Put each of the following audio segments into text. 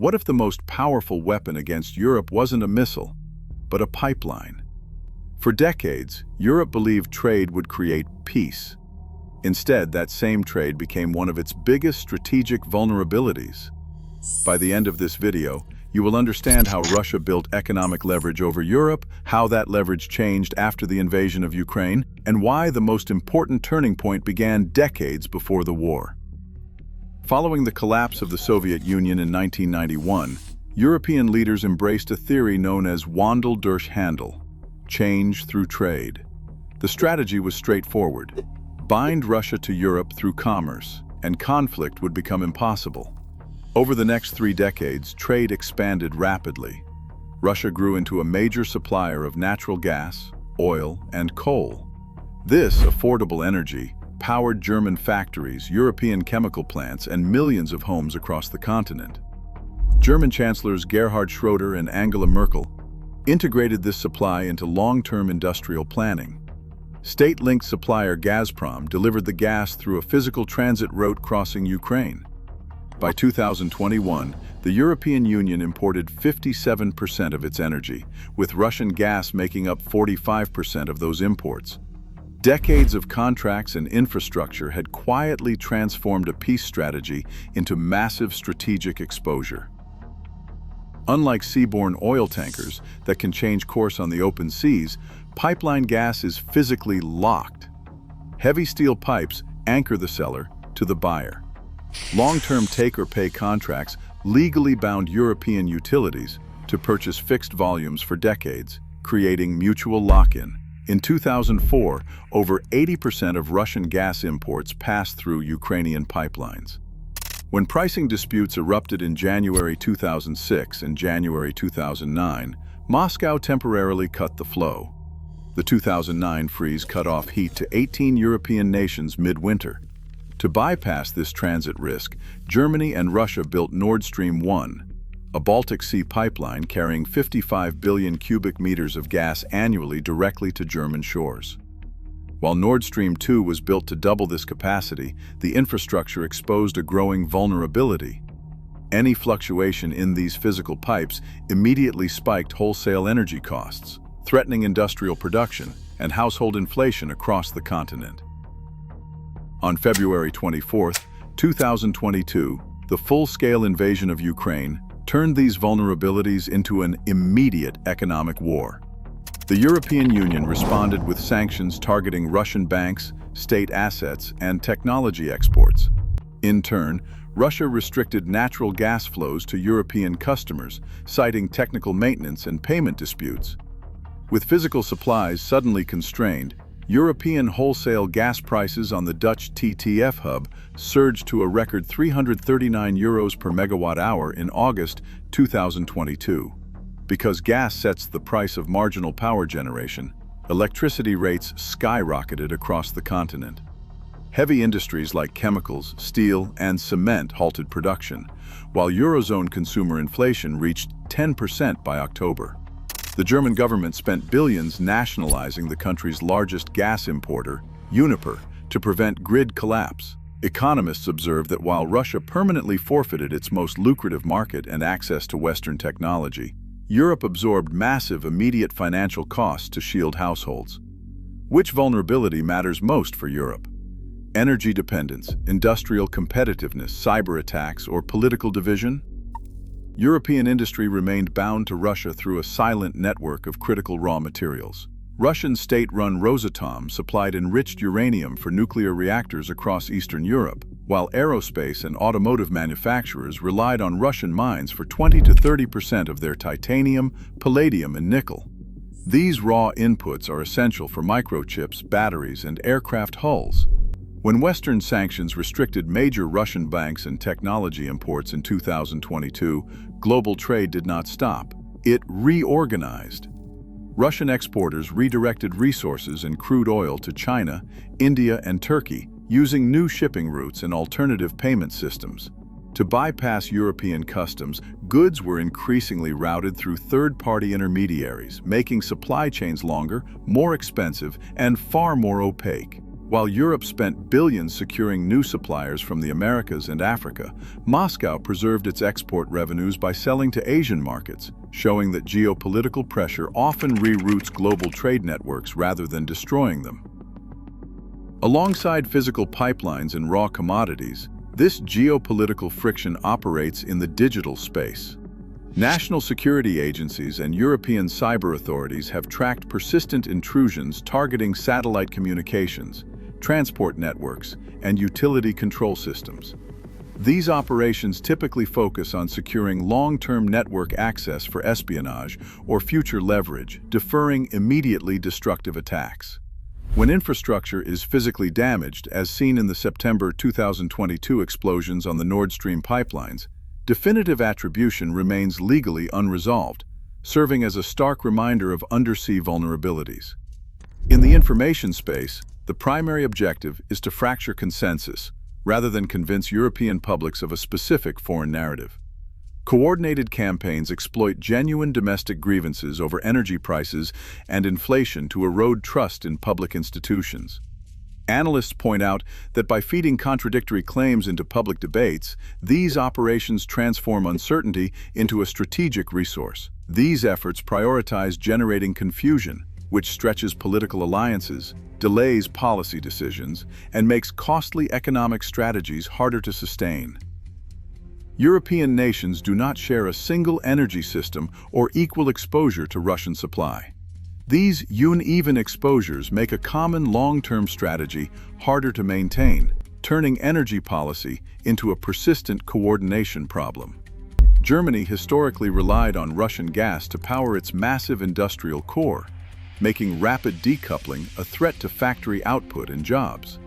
What if the most powerful weapon against Europe wasn't a missile, but a pipeline? For decades, Europe believed trade would create peace. Instead, that same trade became one of its biggest strategic vulnerabilities. By the end of this video, you will understand how Russia built economic leverage over Europe, how that leverage changed after the invasion of Ukraine, and why the most important turning point began decades before the war. Following the collapse of the Soviet Union in 1991, European leaders embraced a theory known as Wandel durch Handel, change through trade. The strategy was straightforward: bind Russia to Europe through commerce, and conflict would become impossible. Over the next 3 decades, trade expanded rapidly. Russia grew into a major supplier of natural gas, oil, and coal. This affordable energy powered German factories, European chemical plants, and millions of homes across the continent. German chancellors Gerhard Schröder and Angela Merkel integrated this supply into long-term industrial planning. State-linked supplier Gazprom delivered the gas through a physical transit route crossing Ukraine. By 2021, the European Union imported 57% of its energy, with Russian gas making up 45% of those imports. Decades of contracts and infrastructure had quietly transformed a peace strategy into massive strategic exposure. Unlike seaborne oil tankers that can change course on the open seas, pipeline gas is physically locked. Heavy steel pipes anchor the seller to the buyer. Long-term take-or-pay contracts legally bound European utilities to purchase fixed volumes for decades, creating mutual lock-in. In 2004, over 80% of Russian gas imports passed through Ukrainian pipelines. When pricing disputes erupted in January 2006 and January 2009, Moscow temporarily cut the flow. The 2009 freeze cut off heat to 18 European nations midwinter. To bypass this transit risk, Germany and Russia built Nord Stream 1, a Baltic Sea pipeline carrying 55 billion cubic meters of gas annually directly to German shores. While Nord Stream 2 was built to double this capacity, the infrastructure exposed a growing vulnerability. Any fluctuation in these physical pipes immediately spiked wholesale energy costs, threatening industrial production and household inflation across the continent. On February 24, 2022, the full-scale invasion of Ukraine turned these vulnerabilities into an immediate economic war. The European Union responded with sanctions targeting Russian banks, state assets, and technology exports. In turn, Russia restricted natural gas flows to European customers, citing technical maintenance and payment disputes. With physical supplies suddenly constrained, European wholesale gas prices on the Dutch TTF hub surged to a record €339 per megawatt-hour in August 2022. Because gas sets the price of marginal power generation, electricity rates skyrocketed across the continent. Heavy industries like chemicals, steel, and cement halted production, while Eurozone consumer inflation reached 10% by October. The German government spent billions nationalizing the country's largest gas importer, Uniper, to prevent grid collapse. Economists observe that while Russia permanently forfeited its most lucrative market and access to Western technology, Europe absorbed massive immediate financial costs to shield households. Which vulnerability matters most for Europe? Energy dependence, industrial competitiveness, cyber attacks, or political division? European industry remained bound to Russia through a silent network of critical raw materials. Russian state-run Rosatom supplied enriched uranium for nuclear reactors across Eastern Europe, while aerospace and automotive manufacturers relied on Russian mines for 20 to 30% of their titanium, palladium, and nickel. These raw inputs are essential for microchips, batteries, and aircraft hulls. When Western sanctions restricted major Russian banks and technology imports in 2022, global trade did not stop. It reorganized. Russian exporters redirected resources and crude oil to China, India, and Turkey, using new shipping routes and alternative payment systems. To bypass European customs, goods were increasingly routed through third-party intermediaries, making supply chains longer, more expensive, and far more opaque. While Europe spent billions securing new suppliers from the Americas and Africa, Moscow preserved its export revenues by selling to Asian markets, showing that geopolitical pressure often reroutes global trade networks rather than destroying them. Alongside physical pipelines and raw commodities, this geopolitical friction operates in the digital space. National security agencies and European cyber authorities have tracked persistent intrusions targeting satellite communications, transport networks, and utility control systems. These operations typically focus on securing long-term network access for espionage or future leverage, deferring immediately destructive attacks. When infrastructure is physically damaged, as seen in the September 2022 explosions on the Nord Stream pipelines, definitive attribution remains legally unresolved, serving as a stark reminder of undersea vulnerabilities. In the information space, the primary objective is to fracture consensus, rather than convince European publics of a specific foreign narrative. Coordinated campaigns exploit genuine domestic grievances over energy prices and inflation to erode trust in public institutions. Analysts point out that by feeding contradictory claims into public debates, these operations transform uncertainty into a strategic resource. These efforts prioritize generating confusion, which stretches political alliances, delays policy decisions, and makes costly economic strategies harder to sustain. European nations do not share a single energy system or equal exposure to Russian supply. These uneven exposures make a common long-term strategy harder to maintain, turning energy policy into a persistent coordination problem. Germany historically relied on Russian gas to power its massive industrial core, making rapid decoupling a threat to factory output and jobs.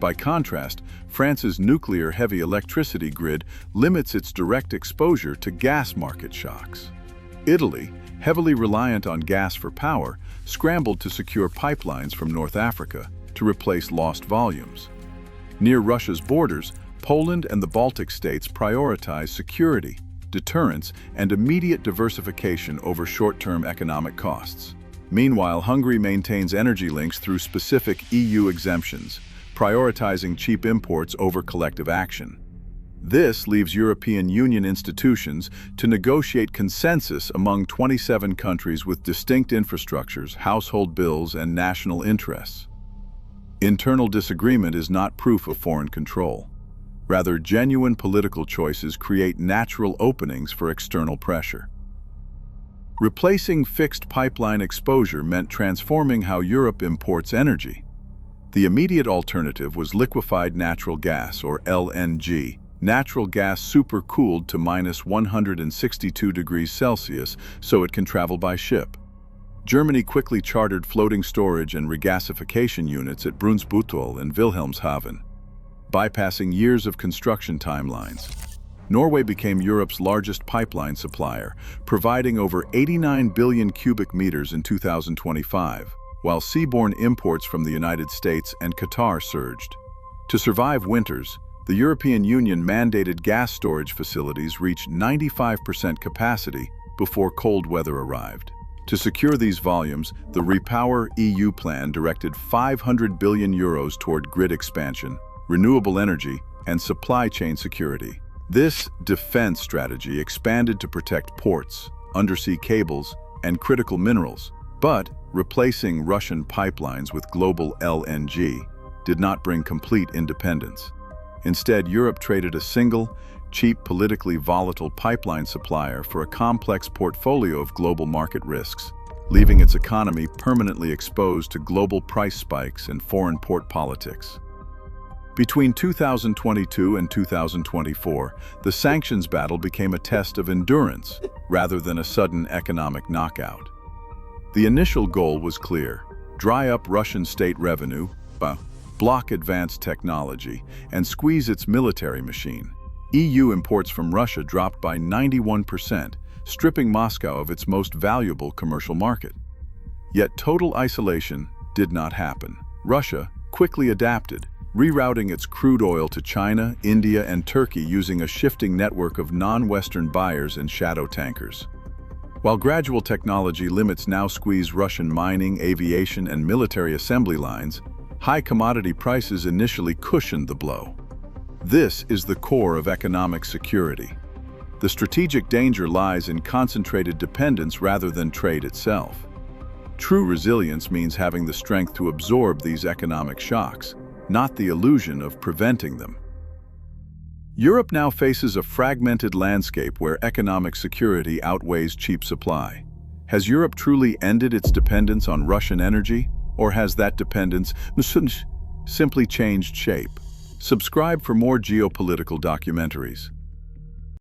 By contrast, France's nuclear-heavy electricity grid limits its direct exposure to gas market shocks. Italy, heavily reliant on gas for power, scrambled to secure pipelines from North Africa to replace lost volumes. Near Russia's borders, Poland and the Baltic states prioritize security, deterrence, and immediate diversification over short-term economic costs. Meanwhile, Hungary maintains energy links through specific EU exemptions, prioritizing cheap imports over collective action. This leaves European Union institutions to negotiate consensus among 27 countries with distinct infrastructures, household bills, and national interests. Internal disagreement is not proof of foreign control. Rather, genuine political choices create natural openings for external pressure. Replacing fixed pipeline exposure meant transforming how Europe imports energy. The immediate alternative was liquefied natural gas, or LNG, natural gas supercooled to -162 degrees Celsius so it can travel by ship. Germany quickly chartered floating storage and regasification units at Brunsbüttel and Wilhelmshaven, bypassing years of construction timelines. Norway became Europe's largest pipeline supplier, providing over 89 billion cubic meters in 2025, while seaborne imports from the United States and Qatar surged. To survive winters, the European Union mandated gas storage facilities reach 95% capacity before cold weather arrived. To secure these volumes, the Repower EU plan directed 500 billion euros toward grid expansion, renewable energy, and supply chain security. This defense strategy expanded to protect ports, undersea cables, and critical minerals, but replacing Russian pipelines with global LNG did not bring complete independence. Instead, Europe traded a single, cheap, politically volatile pipeline supplier for a complex portfolio of global market risks, leaving its economy permanently exposed to global price spikes and foreign port politics. Between 2022 and 2024, the Sanctions Battle became a test of endurance rather than a sudden economic knockout. The initial goal was clear: dry up Russian state revenue, block advanced technology, and squeeze its military machine. EU imports from Russia dropped by 91%, stripping Moscow of its most valuable commercial market. Yet total isolation did not happen. Russia quickly adapted, rerouting its crude oil to China, India, and Turkey using a shifting network of non-Western buyers and shadow tankers. While gradual technology limits now squeeze Russian mining, aviation, and military assembly lines, High commodity prices initially cushioned the blow. This is the core of economic security. The strategic danger lies in concentrated dependence rather than trade itself. True resilience means having the strength to absorb these economic shocks, not the illusion of preventing them. Europe now faces a fragmented landscape where economic security outweighs cheap supply. Has Europe truly ended its dependence on Russian energy, or has that dependence simply changed shape? Subscribe for more geopolitical documentaries.